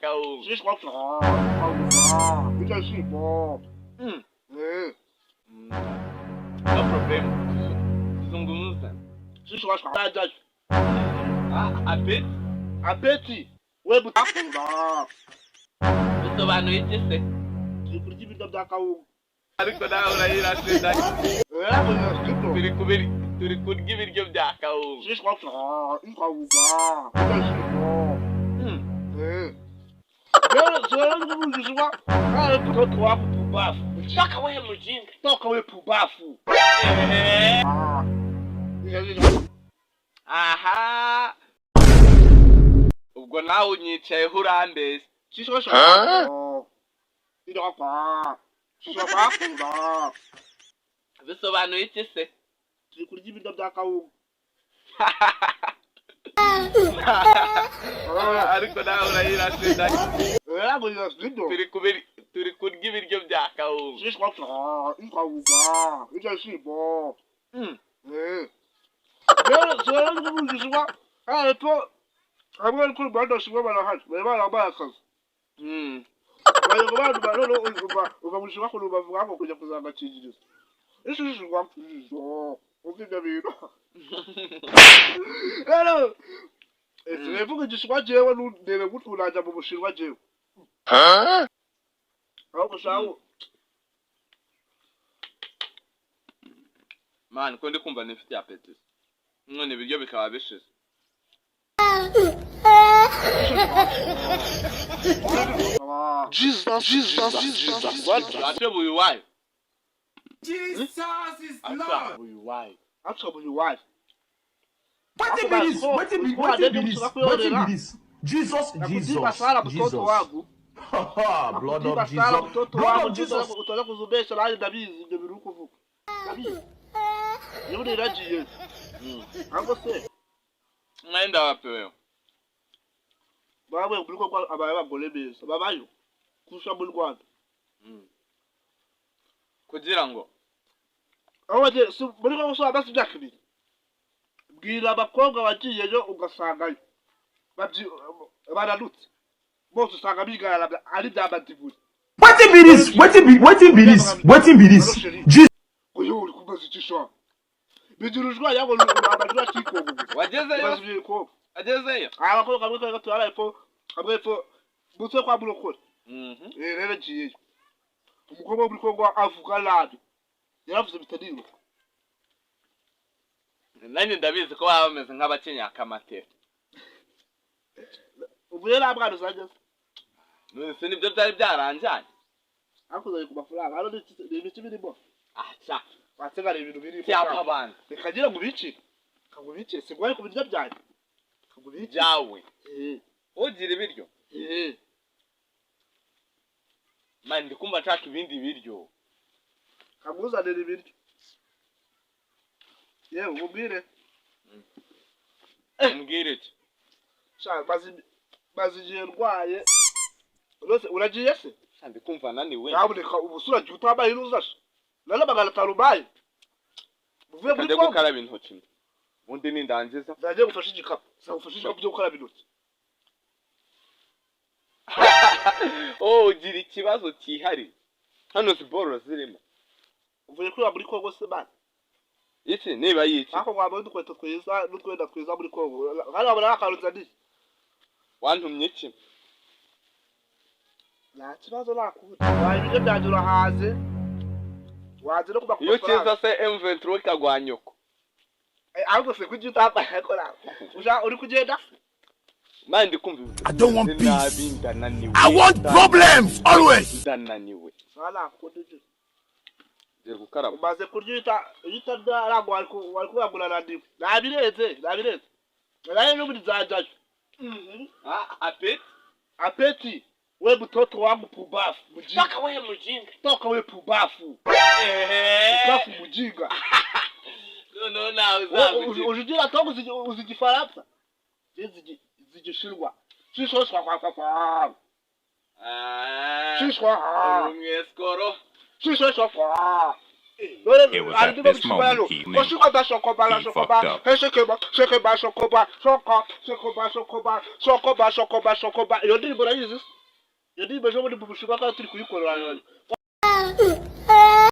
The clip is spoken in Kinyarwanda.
Jacão. Six kwa Fica assim, bom. É. Não é problema. Zungumuza. Six kwa Apeti. Webu takunda. Isso vai no ITC. Kurya ibiryo bya kawunga. Ariko nawe urayirasida. Turi kurya ibiryo bya kawunga. Six kwa Fica assim, bom. Mtoto wako pubafu. Toka wewe mjinga. Toka wewe pubafu. Aha. Ubwo nawe unyicayeho urambese. Bisobanuye iki se? Turi kurya ibiryo bya kawunga. Ariko nawe urayirasida. Turi Turi kurya ibiryo bya kawunga. Six kwa Fica assim, bom. Hamwe kuri bando shimwe barahari. Barabaye akazi. Bayoboye abantu ugamushika ko bavuga ko kujya kuzangakigiriza. Isi shingwa uvide biro. Hello. Ese vuga gishwa jewe ndebe guturaja mu bushirwa jewe. Aho kushawo. Man, ko ndi kumva nifite appetite. None ibiryo bikaba bishize. Jesus. Atebuye wayo. Jesus is Lord. Atebuye wayo. Absolutely wise. What it be this? What it be? What it be this? What it be this? Jesus. Blood of Jesus. Blood of Jesus. Utala kuzubesha lali ndabizi ibyo biri kuvuga. Ndabizi. Yo ndiragiye. Ango se. Mwenda wapi wewe? Bawe buliko kwa abaye bagole beza. Babayo. Kusha mu Rwanda. Kugira ngo Abaje muri ko so abasi byakibiri. Bwira abakobwa bagiyeyo ugasangayo. Baradutse. Bose usanga bigarara ari byabadiburi. What it be this? What it be? What it be this? What it be this? Jesus. Oyo uri kubazikisha. Bijurujwa yago abajura kikogo. wagezeyo. Agezeyo. Abakobwa kamwe kare gatwara epfo, kamwe epfo butse kwa burokore. Rero giye. Umukobwa uri kogwa avuga nabi. Yaravuze bitadiro. Nanjye ndabizi ko baba bameze nk'abakenya akamatera. Ubu rero abwana uzageze. None nibyo byari byaranjanye. Akuzaye ku mafaranga. Hano ni ibiki birimo. Acha. Wategara ibintu biri. Cyapa bana. Bikagira ngo bici. Kagubice sigwaye ku biryo byanyu. Kagubice. Byawe. Ugira ibiryo. Man ndikumva nshaka ibindi biryo. Kamuzanira ibiryo. Yewe ubwire. Mbwire iki? Sha bazigiye rwaye. Rose uragiye se? Ndikumva naniwe. Naboneka ubusura cyutambaye iruzasha. Nala bagala tarubaye. Uvuye muri Kajya gukaraba intoki. Ubundi nindangiza. Zaje gufasha igikapu. Sagufasha igikapu cyo gukaraba intoki. Oh, ugira ikibazo cyihari. Hano siporo zirimo. Uvuye kuri muri Kongo se bana. Iki niba yiki. Ako ngwabo dukweto twiza n'utwenda twiza muri Kongo. Hano abona akaruza ndi. Wantumye iki? Nta kibazo nakuta. Waye ibyo byajura haze. Waje no kuba Iyo kiza se M23 kagwanyoko. Ahubwo se kuki utambaye akora. Uja uri kugenda? Man ndikumva. I don't want peace. I want problems always. Ndananiwe. Sala koduje. Ngiye gukaraba. Umaze kurya itaragwa wari kubagura radiyo. Nabireze. Naye n'ubundi zajaje. Apeti. We mtoto wangu pubafu. Mjinga. Toka wewe mjinga. Toka wewe pubafu. Pubafu mjinga. No na uzaje. Ujijira tongo uzigifaransa. Zigishirwa. Shisho kwa. Shisho. Umweskoro. Shisho kwa. It was at this moment he knew he fucked up. Yo,